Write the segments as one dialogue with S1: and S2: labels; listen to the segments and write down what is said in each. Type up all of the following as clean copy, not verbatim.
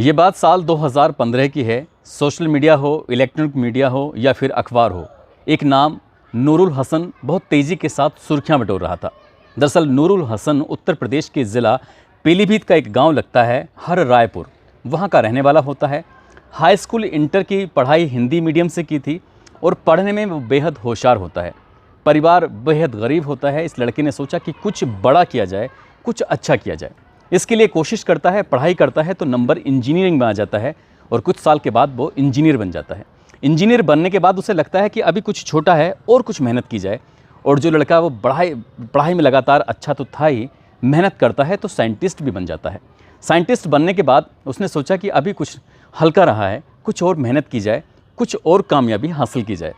S1: ये बात साल 2015 की है। सोशल मीडिया हो, इलेक्ट्रॉनिक मीडिया हो या फिर अखबार हो, एक नाम नूरुल हसन बहुत तेज़ी के साथ सुर्खियां बटोर रहा था। दरअसल नूरुल हसन उत्तर प्रदेश के ज़िला पीलीभीत का एक गांव लगता है हर रायपुर, वहां का रहने वाला होता है। हाई स्कूल इंटर की पढ़ाई हिंदी मीडियम से की थी और पढ़ने में वो बेहद होशियार होता है। परिवार बेहद गरीब होता है। इस लड़के ने सोचा कि कुछ बड़ा किया जाए, कुछ अच्छा किया जाए। इसके लिए कोशिश करता है, पढ़ाई करता है तो नंबर इंजीनियरिंग में आ जाता है और कुछ साल के बाद वो इंजीनियर बन जाता है। इंजीनियर बनने के बाद उसे लगता है कि अभी कुछ छोटा है और कुछ मेहनत की जाए। और जो लड़का वो पढ़ाई में लगातार अच्छा तो था ही, मेहनत करता है तो साइंटिस्ट भी बन जाता है। साइंटिस्ट बनने के बाद उसने सोचा कि अभी कुछ हल्का रहा है, कुछ और मेहनत की जाए, कुछ और कामयाबी हासिल की जाए।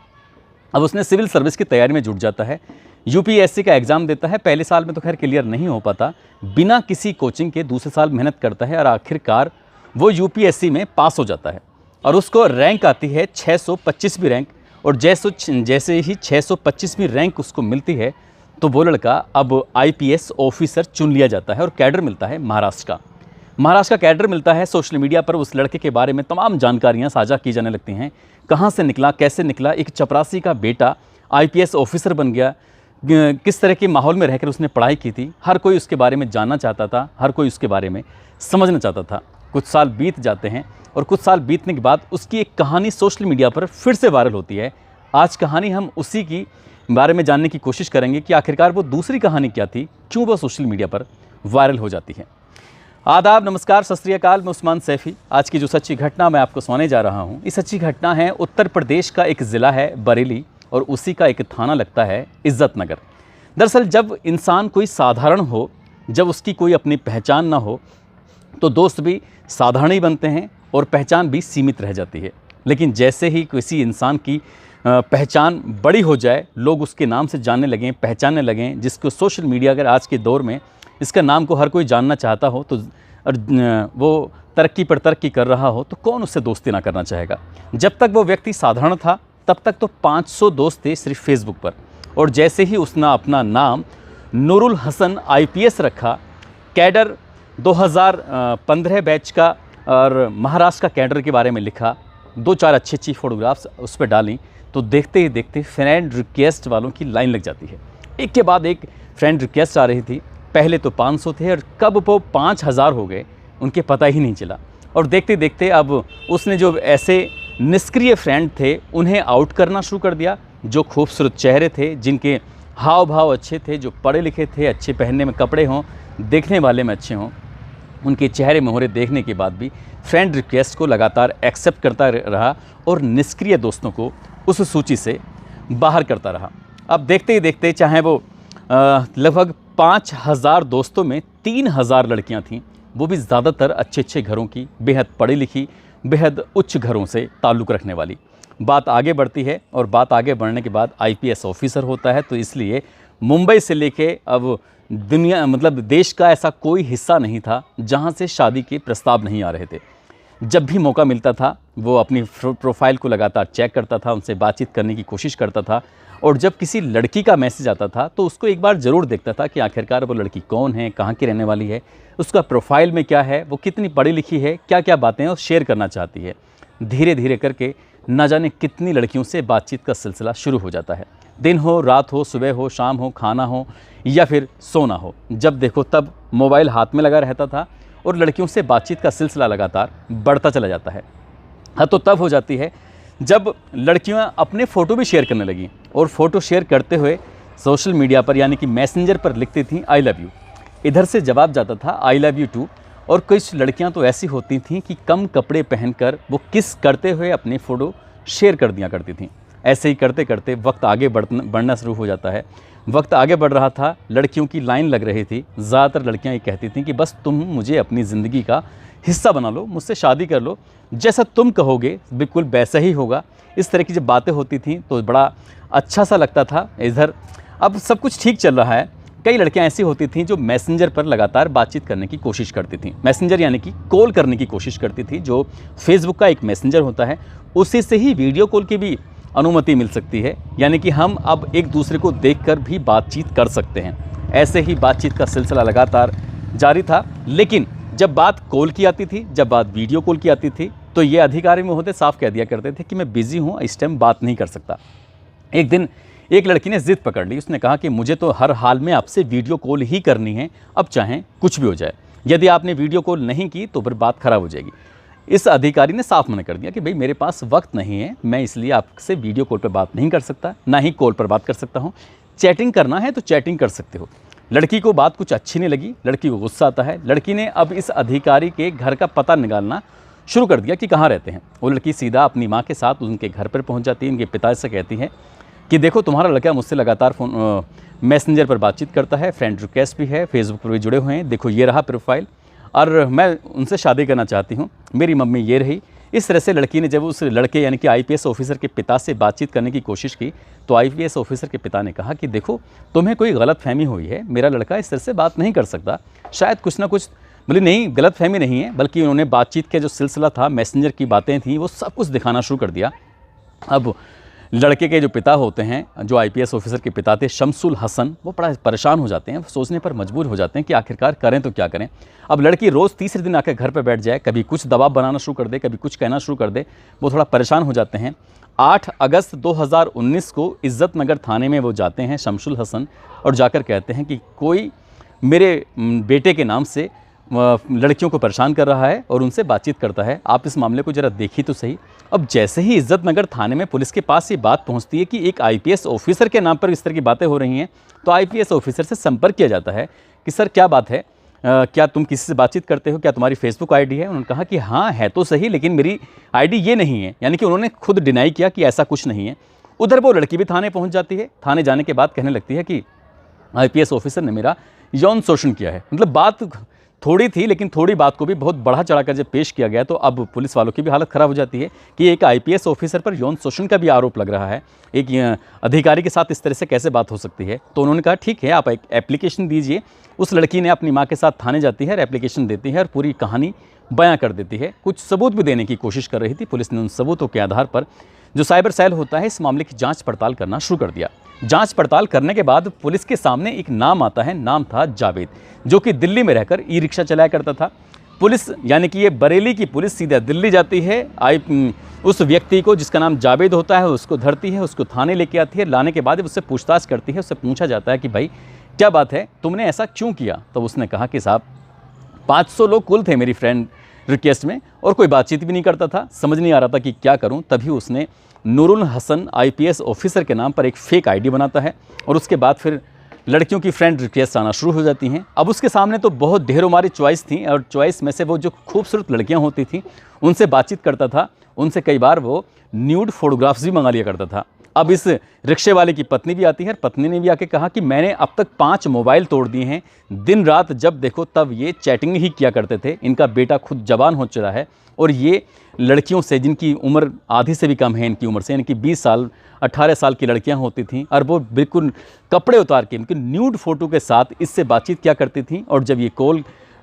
S1: अब उसने सिविल सर्विस की तैयारी में जुट जाता है। यूपीएससी का एग्ज़ाम देता है। पहले साल में तो खैर क्लियर नहीं हो पाता, बिना किसी कोचिंग के दूसरे साल मेहनत करता है और आखिरकार वो यूपीएससी में पास हो जाता है और उसको रैंक आती है 625वीं रैंक। और जैसे ही 625वीं रैंक उसको मिलती है तो वो लड़का अब आईपीएस ऑफिसर चुन लिया जाता है और कैडर मिलता है महाराष्ट्र का कैडर मिलता है। सोशल मीडिया पर उस लड़के के बारे में तमाम जानकारियां साझा की जाने लगती हैं। कहां से निकला, कैसे निकला, एक चपरासी का बेटा आईपीएस ऑफिसर बन गया, किस तरह के माहौल में रहकर उसने पढ़ाई की थी, हर कोई उसके बारे में जानना चाहता था, हर कोई उसके बारे में समझना चाहता था। कुछ साल बीत जाते हैं और कुछ साल बीतने के बाद उसकी एक कहानी सोशल मीडिया पर फिर से वायरल होती है। आज कहानी हम उसी की बारे में जानने की कोशिश करेंगे कि आखिरकार वो दूसरी कहानी क्या थी, क्यों वो सोशल मीडिया पर वायरल हो जाती है। आदाब, नमस्कार, सत श्री अकाल। मैं उस्मान सैफ़ी। आज की जो सच्ची घटना मैं आपको सुनाने जा रहा हूँ, ये सच्ची घटना है उत्तर प्रदेश का एक ज़िला है बरेली और उसी का एक थाना लगता है इज़्ज़तनगर। दरअसल जब इंसान कोई साधारण हो, जब उसकी कोई अपनी पहचान ना हो, तो दोस्त भी साधारण ही बनते हैं और पहचान भी सीमित रह जाती है। लेकिन जैसे ही किसी इंसान की पहचान बड़ी हो जाए, लोग उसके नाम से जानने लगें, पहचानने लगें, जिसको सोशल मीडिया अगर आज के दौर में इसका नाम को हर कोई जानना चाहता हो तो और वो तरक्की पर तरक्की कर रहा हो तो कौन उससे दोस्ती ना करना चाहेगा। जब तक वो व्यक्ति साधारण था तब तक तो 500 दोस्त थे सिर्फ फेसबुक पर। और जैसे ही उसने अपना नाम नूरुल हसन आईपीएस रखा, कैडर 2015 बैच का और महाराष्ट्र का कैडर के बारे में लिखा, 2-4 अच्छी फ़ोटोग्राफ्स उस पर डाली, तो देखते ही देखते फ्रेंड रिक्वेस्ट वालों की लाइन लग जाती है। एक के बाद एक फ्रेंड रिक्वेस्ट आ रही थी। पहले तो 500 थे और कब वो 5000 हो गए उनके पता ही नहीं चला। और देखते देखते अब उसने जो ऐसे निष्क्रिय फ्रेंड थे उन्हें आउट करना शुरू कर दिया। जो खूबसूरत चेहरे थे, जिनके हाव भाव अच्छे थे, जो पढ़े लिखे थे, अच्छे पहनने में कपड़े हों, देखने वाले में अच्छे हों, उनके चेहरे मोहरे देखने के बाद भी फ्रेंड रिक्वेस्ट को लगातार एक्सेप्ट करता रहा और निष्क्रिय दोस्तों को उस सूची से बाहर करता रहा। अब देखते ही देखते चाहे वो लगभग 5000 दोस्तों में 3000 लड़कियां थीं, वो भी ज़्यादातर अच्छे घरों की, बेहद पढ़ी लिखी, बेहद उच्च घरों से ताल्लुक़ रखने वाली। बात आगे बढ़ती है और बात आगे बढ़ने के बाद आईपीएस ऑफिसर होता है, तो इसलिए मुंबई से लेके अब दुनिया मतलब देश का ऐसा कोई हिस्सा नहीं था जहां से शादी के प्रस्ताव नहीं आ रहे थे। जब भी मौका मिलता था वो अपनी प्रोफाइल को लगातार चेक करता था, उनसे बातचीत करने की कोशिश करता था और जब किसी लड़की का मैसेज आता था तो उसको एक बार ज़रूर देखता था कि आखिरकार वो लड़की कौन है, कहाँ की रहने वाली है, उसका प्रोफाइल में क्या है, वो कितनी पढ़ी लिखी है, क्या क्या बातें वो शेयर करना चाहती है। धीरे धीरे करके न जाने कितनी लड़कियों से बातचीत का सिलसिला शुरू हो जाता है। दिन हो, रात हो, सुबह हो, शाम हो, खाना हो या फिर सोना हो, जब देखो तब मोबाइल हाथ में लगा रहता था और लड़कियों से बातचीत का सिलसिला लगातार बढ़ता चला जाता है। हाँ, तो तब हो जाती है जब लड़कियां अपने फ़ोटो भी शेयर करने लगीं और फ़ोटो शेयर करते हुए सोशल मीडिया पर यानी कि मैसेंजर पर लिखती थीं आई लव यू। इधर से जवाब जाता था आई लव यू टू। और कुछ लड़कियां तो ऐसी होती थीं कि कम कपड़े पहनकर वो किस करते हुए अपनी फ़ोटो शेयर कर दिया करती थीं। ऐसे ही करते करते वक्त आगे बढ़ना शुरू हो जाता है। वक्त आगे बढ़ रहा था, लड़कियों की लाइन लग रही थी। ज़्यादातर लड़कियां ये कहती थीं कि बस तुम मुझे अपनी ज़िंदगी का हिस्सा बना लो, मुझसे शादी कर लो, जैसा तुम कहोगे बिल्कुल वैसा ही होगा। इस तरह की जब बातें होती थीं तो बड़ा अच्छा सा लगता था। इधर अब सब कुछ ठीक चल रहा है। कई लड़कियां ऐसी होती थीं जो मैसेंजर पर लगातार बातचीत करने की कोशिश करती थीं। मैसेंजर यानी कि कॉल करने की कोशिश करती थी, जो फेसबुक का एक मैसेंजर होता है, उसी से ही वीडियो कॉल की भी अनुमति मिल सकती है। यानी कि हम अब एक दूसरे को देखकर भी बातचीत कर सकते हैं। ऐसे ही बातचीत का सिलसिला लगातार जारी था। लेकिन जब बात कॉल की आती थी, जब बात वीडियो कॉल की आती थी, तो ये अधिकारी महोदय साफ कह दिया करते थे कि मैं बिज़ी हूँ, इस टाइम बात नहीं कर सकता। एक दिन एक लड़की ने ज़िद पकड़ ली, उसने कहा कि मुझे तो हर हाल में आपसे वीडियो कॉल ही करनी है, अब चाहे कुछ भी हो जाए। यदि आपने वीडियो कॉल नहीं की तो फिर बात ख़राब हो जाएगी। इस अधिकारी ने साफ मना कर दिया कि भाई मेरे पास वक्त नहीं है, मैं इसलिए आपसे वीडियो कॉल पर बात नहीं कर सकता, ना ही कॉल पर बात कर सकता हूँ। चैटिंग करना है तो चैटिंग कर सकते हो। लड़की को बात कुछ अच्छी नहीं लगी, लड़की को गुस्सा आता है। लड़की ने अब इस अधिकारी के घर का पता निकालना शुरू कर दिया कि कहाँ रहते हैं। वो लड़की सीधा अपनी माँ के साथ उनके घर पर पहुँच जाती है। उनके पिता से कहती है कि देखो तुम्हारा लड़का मुझसे लगातार मैसेंजर पर बातचीत करता है, फ्रेंड रिक्वेस्ट भी है, फेसबुक पर भी जुड़े हुए हैं, देखो ये रहा प्रोफाइल, और मैं उनसे शादी करना चाहती हूँ, मेरी मम्मी ये रही। इस तरह से लड़की ने जब उस लड़के यानी कि आईपीएस ऑफिसर के पिता से बातचीत करने की कोशिश की तो आईपीएस ऑफिसर के पिता ने कहा कि देखो तुम्हें कोई गलतफहमी हुई है, मेरा लड़का इस तरह से बात नहीं कर सकता, शायद कुछ ना कुछ, बोले नहीं गलतफहमी नहीं है, बल्कि उन्होंने बातचीत का जो सिलसिला था, मैसेंजर की बातें थी, वो सब कुछ दिखाना शुरू कर दिया। अब लड़के के जो पिता होते हैं, जो आईपीएस ऑफिसर के पिता थे शमसुल हसन, वो बड़ा परेशान हो जाते हैं, सोचने पर मजबूर हो जाते हैं कि आखिरकार करें तो क्या करें। अब लड़की रोज़ तीसरे दिन आकर घर पर बैठ जाए, कभी कुछ दबाव बनाना शुरू कर दे, कभी कुछ कहना शुरू कर दे, वो थोड़ा परेशान हो जाते हैं। 8 अगस्त 2019 को इज्जत नगर थाने में वो जाते हैं शमसुल हसन, और जाकर कहते हैं कि कोई मेरे बेटे के नाम से लड़कियों को परेशान कर रहा है और उनसे बातचीत करता है, आप इस मामले को ज़रा देखिए तो सही। अब जैसे ही इज्जत नगर थाने में पुलिस के पास ये बात पहुंचती है कि एक आईपीएस ऑफिसर के नाम पर इस तरह की बातें हो रही हैं, तो आईपीएस ऑफिसर से संपर्क किया जाता है कि सर क्या बात है, क्या तुम किसी से बातचीत करते हो, क्या तुम्हारी फेसबुक आईडी है? उन्होंने कहा कि हाँ है तो सही, लेकिन मेरी आईडी ये नहीं है, यानी कि उन्होंने खुद डिनाई किया कि ऐसा कुछ नहीं है। उधर वो लड़की भी थाने पहुँच जाती है। थाने जाने के बाद कहने लगती है कि आईपीएस ऑफिसर ने मेरा यौन शोषण किया है। मतलब बात थोड़ी थी, लेकिन थोड़ी बात को भी बहुत बढ़ा चढ़ाकर जब पेश किया गया तो अब पुलिस वालों की भी हालत ख़राब हो जाती है कि एक आईपीएस ऑफिसर पर यौन शोषण का भी आरोप लग रहा है, एक अधिकारी के साथ इस तरह से कैसे बात हो सकती है। तो उन्होंने कहा ठीक है, आप एक एप्लीकेशन दीजिए। उस लड़की ने अपनी माँ के साथ थाने जाती है और एप्लीकेशन देती है और पूरी कहानी बयां कर देती है। कुछ सबूत भी देने की कोशिश कर रही थी। पुलिस ने उन सबूतों के आधार पर जो साइबर सेल होता है, इस मामले की जांच पड़ताल करना शुरू कर दिया। जांच पड़ताल करने के बाद पुलिस के सामने एक नाम आता है, नाम था जावेद, जो कि दिल्ली में रहकर ई रिक्शा चलाया करता था। पुलिस यानी कि ये बरेली की पुलिस सीधा दिल्ली जाती है, उस व्यक्ति को जिसका नाम जावेद होता है उसको धरती है, उसको थाने लेके आती है। लाने के बाद उससे पूछताछ करती है। उससे पूछा जाता है कि भाई क्या बात है, तुमने ऐसा क्यों किया? तो उसने कहा कि साहब 500 लोग कुल थे मेरी फ्रेंड रिक्वेस्ट में और कोई बातचीत भी नहीं करता था, समझ नहीं आ रहा था कि क्या करूं। तभी उसने नूरुल हसन आईपीएस ऑफिसर के नाम पर एक फेक आईडी बनाता है और उसके बाद फिर लड़कियों की फ्रेंड रिक्वेस्ट आना शुरू हो जाती हैं। अब उसके सामने तो बहुत ढेरों मारी चॉइस थी और चॉइस में से वो जो खूबसूरत लड़कियां होती थी उनसे बातचीत करता था, उनसे कई बार वो न्यूड फोटोग्राफ्स भी मंगा लिया करता था। अब इस रिक्शे वाले की पत्नी भी आती है। पत्नी ने भी आके कहा कि मैंने अब तक 5 मोबाइल तोड़ दिए हैं, दिन रात जब देखो तब ये चैटिंग ही किया करते थे। इनका बेटा खुद जवान हो चुका है और ये लड़कियों से जिनकी उम्र आधी से भी कम है इनकी उम्र से, यानी कि 20 साल 18 साल की लड़कियां होती थीं और वो बिल्कुल कपड़े उतार के इनकी न्यूड फोटो के साथ इससे बातचीत किया करती थीं। और जब ये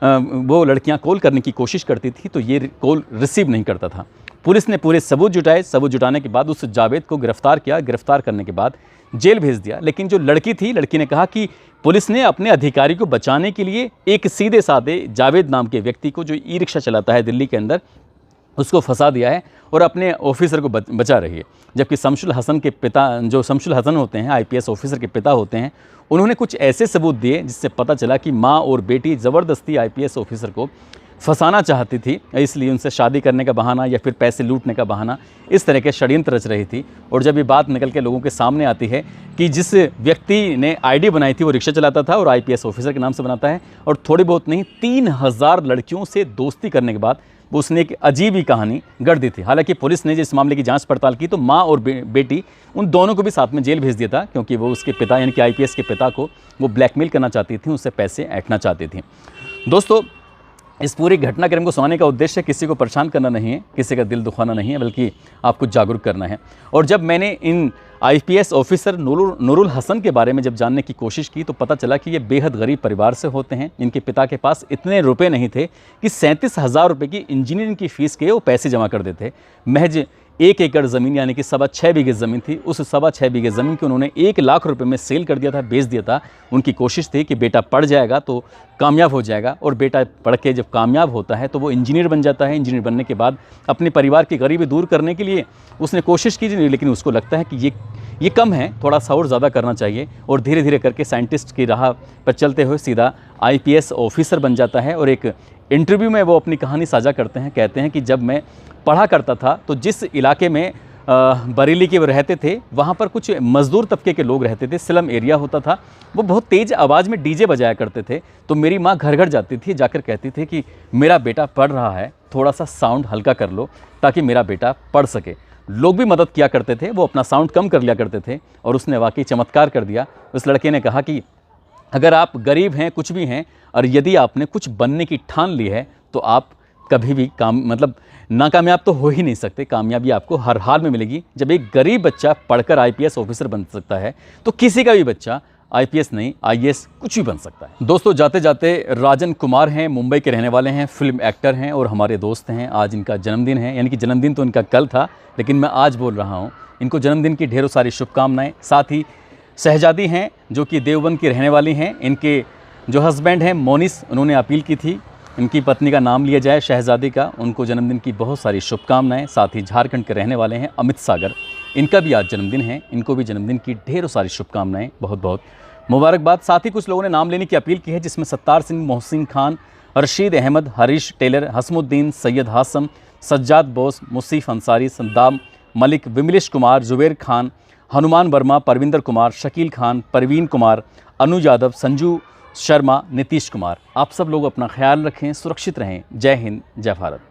S1: वो लड़कियां कॉल करने की कोशिश करती थी तो ये कॉल रिसीव नहीं करता था। पुलिस ने पूरे सबूत जुटाए। सबूत जुटाने के बाद उस जावेद को गिरफ्तार किया। गिरफ्तार करने के बाद जेल भेज दिया। लेकिन जो लड़की थी, लड़की ने कहा कि पुलिस ने अपने अधिकारी को बचाने के लिए एक सीधे साधे जावेद नाम के व्यक्ति को, जो ई रिक्शा चलाता है दिल्ली के अंदर, उसको फंसा दिया है और अपने ऑफिसर को बचा रही है। जबकि शमसुल हसन के पिता, जो शमसुल हसन होते हैं आईपीएस ऑफिसर के पिता होते हैं, उन्होंने कुछ ऐसे सबूत दिए जिससे पता चला कि माँ और बेटी ज़बरदस्ती आईपीएस ऑफिसर को फंसाना चाहती थी, इसलिए उनसे शादी करने का बहाना या फिर पैसे लूटने का बहाना, इस तरह के षड्यंत्र रच रही थी। और जब ये बात निकल के लोगों के सामने आती है कि जिस व्यक्ति ने आईडी बनाई थी वो रिक्शा चलाता था और आईपीएस ऑफिसर के नाम से बनाता है और थोड़ी बहुत नहीं 3000 लड़कियों से दोस्ती करने के बाद वो उसने एक अजीब ही कहानी गढ़ दी थी। हालांकि पुलिस ने जिस मामले की जांच पड़ताल की तो माँ और बेटी उन दोनों को भी साथ में जेल भेज दिया था, क्योंकि वो उसके पिता यानी कि आईपीएस के पिता को वो ब्लैकमेल करना चाहती थी, उससे पैसे ऐंठना चाहती थी। दोस्तों, इस पूरी घटनाक्रम को सुनाने का उद्देश्य किसी को परेशान करना नहीं है, किसी का दिल दुखाना नहीं है, बल्कि आपको जागरूक करना है। और जब मैंने इन आईपीएस ऑफिसर नूरुल हसन के बारे में जब जानने की कोशिश की तो पता चला कि ये बेहद गरीब परिवार से होते हैं। इनके पिता के पास इतने रुपए नहीं थे कि 37,000 रुपये की इंजीनियरिंग की फ़ीस के वो पैसे जमा कर देते। महज 1 एकड़ ज़मीन यानी कि 6.25 बीघे ज़मीन थी। उस 6.25 बीघे ज़मीन को उन्होंने 1 लाख रुपए में सेल कर दिया था, बेच दिया था। उनकी कोशिश थी कि बेटा पढ़ जाएगा तो कामयाब हो जाएगा, और बेटा पढ़ के जब कामयाब होता है तो वो इंजीनियर बन जाता है। इंजीनियर बनने के बाद अपने परिवार की गरीबी दूर करने के लिए उसने कोशिश की, लेकिन उसको लगता है कि ये कम है, थोड़ा सा और ज़्यादा करना चाहिए, और धीरे धीरे करके साइंटिस्ट की राह पर चलते हुए सीधा IPS ऑफिसर बन जाता है। और एक इंटरव्यू में वो अपनी कहानी साझा करते हैं, कहते हैं कि जब मैं पढ़ा करता था तो जिस इलाके में बरेली के वो रहते थे, वहाँ पर कुछ मज़दूर तबके के लोग रहते थे, स्लम एरिया होता था। वो बहुत तेज़ आवाज़ में DJ बजाया करते थे, तो मेरी माँ घर घर जाती थी, जाकर कहती थी कि मेरा बेटा पढ़ रहा है, थोड़ा सा साउंड हल्का कर लो ताकि मेरा बेटा पढ़ सके। लोग भी मदद किया करते थे, वो अपना साउंड कम कर लिया करते थे, और उसने वाकई चमत्कार कर दिया। उस लड़के ने कहा कि अगर आप गरीब हैं, कुछ भी हैं, और यदि आपने कुछ बनने की ठान ली है तो आप कभी भी नाकामयाब तो हो ही नहीं सकते। कामयाबी आपको हर हाल में मिलेगी। जब एक गरीब बच्चा पढ़कर IPS ऑफिसर बन सकता है तो किसी का भी बच्चा IPS नहीं, IAS कुछ भी बन सकता है। दोस्तों, जाते जाते राजन कुमार हैं, मुंबई के रहने वाले हैं, फिल्म एक्टर हैं और हमारे दोस्त हैं। आज इनका जन्मदिन है, यानी कि जन्मदिन तो इनका कल था, लेकिन मैं आज बोल रहा हूँ। इनको जन्मदिन की ढेरों सारी शुभकामनाएँ। साथ ही शहजादी हैं जो कि देवबंद की रहने वाली हैं। इनके जो हस्बैंड हैं मोनिस, उन्होंने अपील की थी इनकी पत्नी का नाम लिया जाए शहजादी का। उनको जन्मदिन की बहुत सारी शुभकामनाएं। साथ ही झारखंड के रहने वाले हैं अमित सागर, इनका भी आज जन्मदिन है। इनको भी जन्मदिन की ढेरों सारी शुभकामनाएं, बहुत बहुत मुबारकबाद। साथ ही कुछ लोगों ने नाम लेने की अपील की है, जिसमें सत्तार सिंह, मोहसिन खान, रशीद अहमद, हरीश टेलर, हसमुद्दीन, सैयद हासम, सज्जाद बोस, मुसीफ अंसारी, सद्दाम मलिक, विमलेश कुमार, जुबेर खान, हनुमान वर्मा, परविंदर कुमार, शकील खान, परवीन कुमार, अनु यादव, संजू शर्मा, नीतीश कुमार। आप सब लोग अपना ख्याल रखें, सुरक्षित रहें। जय हिंद, जय भारत।